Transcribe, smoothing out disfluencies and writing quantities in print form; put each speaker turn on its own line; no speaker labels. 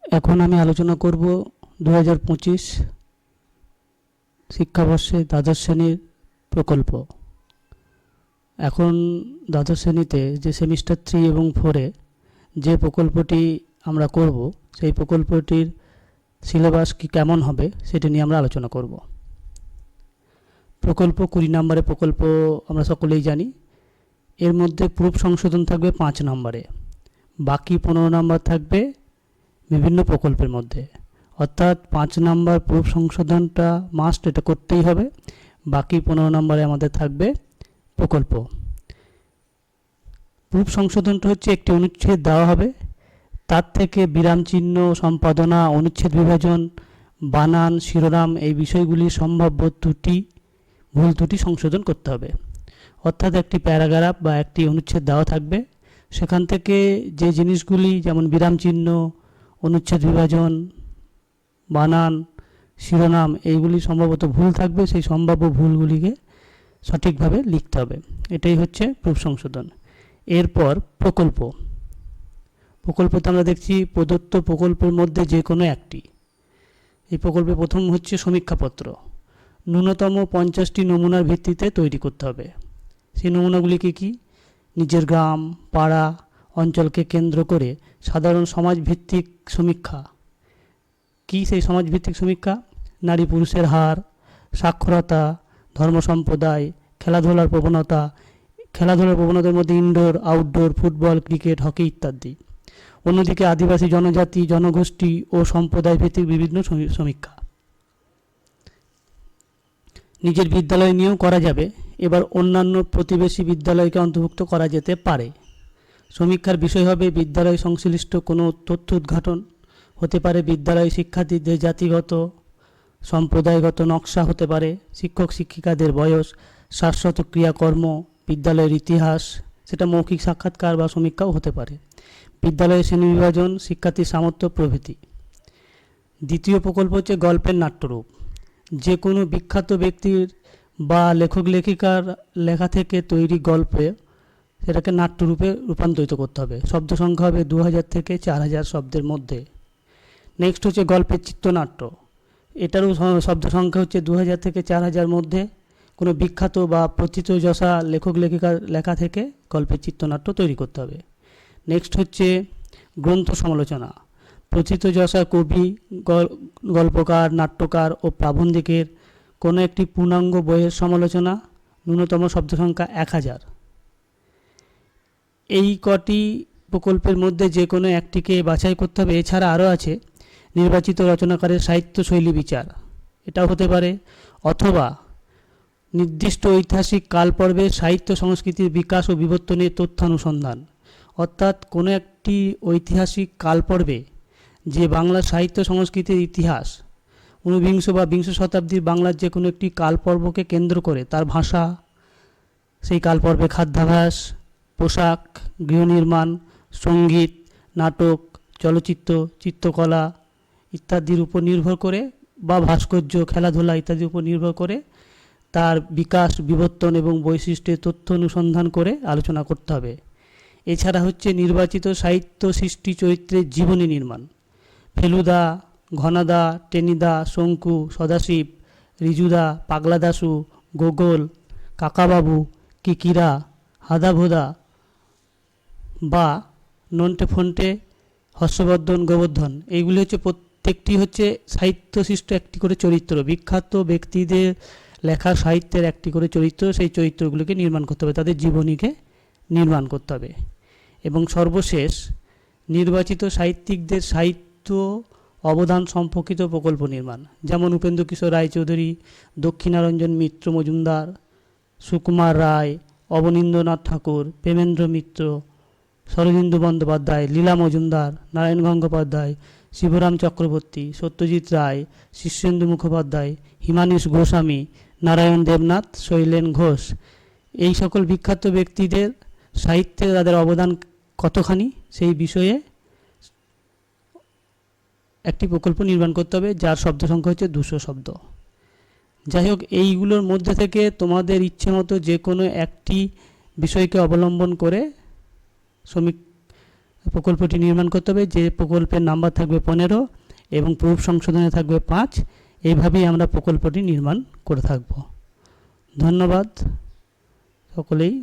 এখন আমি আলোচনা করব 2025 শিক্ষাবর্ষে দ্বাদশ শ্রেণীর প্রকল্প। এখন দ্বাদশ শ্রেণীতে যে সেমিস্টার 3 এবং 4-এ যে প্রকল্পটি আমরা করব, সেই প্রকল্পটির সিলেবাস কি কেমন হবে সেটা নিয়ে আমরা আলোচনা করব। প্রকল্প 20 নম্বরের প্রকল্প আমরা সকলেই জানি। এর মধ্যে প্রুফ সংশোধন থাকবে 5 নম্বরে, বাকি 15 নম্বর থাকবে বিভিন্ন প্রকল্পের মধ্যে। অর্থাৎ 5 নম্বর প্রুফ সংশোধনটা মাস্ট, এটা করতেই হবে। বাকি 15 নম্বরে আমাদের থাকবে প্রকল্প। প্রুফ সংশোধনটা হচ্ছে একটি অনুচ্ছেদ দেওয়া হবে, তার থেকে বিরাম চিহ্ন, সম্পাদনা, অনুচ্ছেদ বিভাজন, বানান, শিরোনাম এই বিষয়গুলির সম্ভাব্য ত্রুটি, ভুল ত্রুটি সংশোধন করতে হবে। অর্থাৎ একটি প্যারাগ্রাফ বা একটি অনুচ্ছেদ দেওয়া থাকবে, সেখান থেকে যে জিনিসগুলি যেমন বিরাম চিহ্ন, অনুচ্ছেদ বিভাজন, বানান, শিরোনাম এইগুলি সম্ভবত ভুল থাকবে, সেই সম্ভাব্য ভুলগুলিকে সঠিকভাবে লিখতে হবে। এটাই হচ্ছে প্রুফ সংশোধন। এরপর প্রকল্পতে আমরা দেখছি প্রদত্ত প্রকল্পের মধ্যে যে কোনো একটি। এই প্রকল্পে প্রথম হচ্ছে সমীক্ষাপত্র। ন্যূনতম 50টি নমুনার ভিত্তিতে তৈরি করতে হবে। সেই নমুনাগুলি কী? নিজের গ্রাম, পাড়া, অঞ্চলকে কেন্দ্র করে সাধারণ সমাজভিত্তিক সমীক্ষা। কি সেই সমাজভিত্তিক সমীক্ষা? নারী পুরুষের হার, সাক্ষরতা, ধর্ম সম্প্রদায়, খেলাধুলার প্রবণতার মধ্যে indoor, outdoor, football, cricket, hockey ইত্যাদি। অন্যদিকে আদিবাসী জনজাতি, জনগোষ্ঠী ও সম্প্রদায় ভিত্তিক বিভিন্ন সমীক্ষা। নিজের বিদ্যালয় নিয়েও করা যাবে, এবার অন্যান্য প্রতিবেশী বিদ্যালয়কে অন্তর্ভুক্ত করা যেতে পারে। সমীক্ষার বিষয় হবে বিদ্যালয় সংশ্লিষ্ট কোনো তথ্য উদ্ঘাটন, হতে পারে বিদ্যালয় শিক্ষার্থীদের জাতিগত, সম্প্রদায়গত নকশা, হতে পারে শিক্ষক শিক্ষিকাদের বয়স, শাশ্বত ক্রিয়াকর্ম, বিদ্যালয়ের ইতিহাস, সেটা মৌখিক সাক্ষাৎকার বা সমীক্ষাও হতে পারে, বিদ্যালয়ের শ্রেণীবিভাজন, শিক্ষার্থীর সামর্থ্য প্রভৃতি। দ্বিতীয় প্রকল্প হচ্ছে গল্পের নাট্যরূপ। যে কোনো বিখ্যাত ব্যক্তির বা লেখক লেখিকার লেখা থেকে তৈরি গল্পে সেটাকে নাট্যরূপে রূপান্তরিত করতে হবে। শব্দ সংখ্যা হবে 2000 থেকে 4000 শব্দের মধ্যে। নেক্সট হচ্ছে গল্পের চিত্রনাট্য। এটারও শব্দ সংখ্যা হচ্ছে 2000 থেকে 4000 মধ্যে। কোনো বিখ্যাত বা প্রথিতযশা লেখক লেখিকার লেখা থেকে গল্পের চিত্রনাট্য তৈরি করতে হবে। নেক্সট হচ্ছে গ্রন্থ সমালোচনা। প্রথিতযশা কবি, গল্পকার, নাট্যকার ও প্রাবন্ধিকের কোনো একটি পূর্ণাঙ্গ বইয়ের সমালোচনা। ন্যূনতম শব্দ সংখ্যা 1000। এই কটি প্রকল্পের মধ্যে যে কোনো একটিকে বাছাই করতে হবে। এছাড়া আরও আছে নির্বাচিত রচনাকারের সাহিত্য শৈলী বিচার, এটাও হতে পারে, অথবা নির্দিষ্ট ঐতিহাসিক কালপর্বে সাহিত্য সংস্কৃতির বিকাশ ও বিবর্তনের তথ্যানুসন্ধান। অর্থাৎ কোনো একটি ঐতিহাসিক কালপর্বে যে বাংলা সাহিত্য সংস্কৃতির ইতিহাস, ঊনবিংশ বা বিংশ শতাব্দীর বাংলার যে কোনো একটি কালপর্বকে কেন্দ্র করে তার ভাষা, সেই কালপর্বে খাদ্যাভ্যাস, পোশাক, গৃহনির্মাণ, সঙ্গীত, নাটক, চলচ্চিত্র, চিত্রকলা ইত্যাদির উপর নির্ভর করে, বা ভাস্কর্য, খেলাধুলা ইত্যাদির উপর নির্ভর করে তার বিকাশ, বিবর্তন এবং বৈশিষ্ট্যের তথ্য অনুসন্ধান করে আলোচনা করতে হবে। এছাড়া হচ্ছে নির্বাচিত সাহিত্য সৃষ্টি চরিত্রের জীবনী নির্মাণ। ফেলুদা, ঘনাদা, টেনিদা, শঙ্কু, সদাশিব, রিজুদা, পাগলা দাশু, গোগল, কাকাবাবু, কিকিরা, হাদাভোদা বা নন্টে ফন্টে, হর্ষবর্ধন, গোবর্ধন, এইগুলি হচ্ছে প্রত্যেকটি হচ্ছে সাহিত্য সৃষ্ট একটি করে চরিত্র। বিখ্যাত ব্যক্তিদের লেখা সাহিত্যের একটি করে চরিত্র, সেই চরিত্রগুলিকে নির্মাণ করতে হবে, তাদের জীবনীকে নির্মাণ করতে হবে। এবং সর্বশেষ নির্বাচিত সাহিত্যিকদের সাহিত্য অবদান সম্পর্কিত প্রকল্প নির্মাণ, যেমন উপেন্দ্র কিশোর রায়চৌধুরী, দক্ষিণারঞ্জন মিত্র মজুমদার, সুকুমার রায়, অবনীন্দ্রনাথ ঠাকুর, প্রেমেন্দ্র মিত্র, শরদিন্দু বন্দ্যোপাধ্যায়, লীলা মজুমদার, নারায়ণ গঙ্গোপাধ্যায়, শিবরাম চক্রবর্তী, সত্যজিৎ রায়, শীর্ষেন্দু মুখোপাধ্যায়, হিমানীশ গোস্বামী, নারায়ণ দেবনাথ, শৈলেন ঘোষ, এই সকল বিখ্যাত ব্যক্তিদের সাহিত্যে তাদের অবদান কতখানি সেই বিষয়ে একটি প্রকল্প নির্মাণ করতে হবে, যার শব্দ সংখ্যা হচ্ছে 200 শব্দ। যাই হোক, এইগুলোর মধ্যে থেকে তোমাদের ইচ্ছে মতো যে কোনো একটি বিষয়কে অবলম্বন করে প্রকল্পটি নির্মাণ করতে হবে, যে প্রকল্পের নাম্বার থাকবে 15 এবং প্রুফ সংশোধনে থাকবে 5। এইভাবেই আমরা প্রকল্পটি নির্মাণ করে থাকব। ধন্যবাদ সকলেই।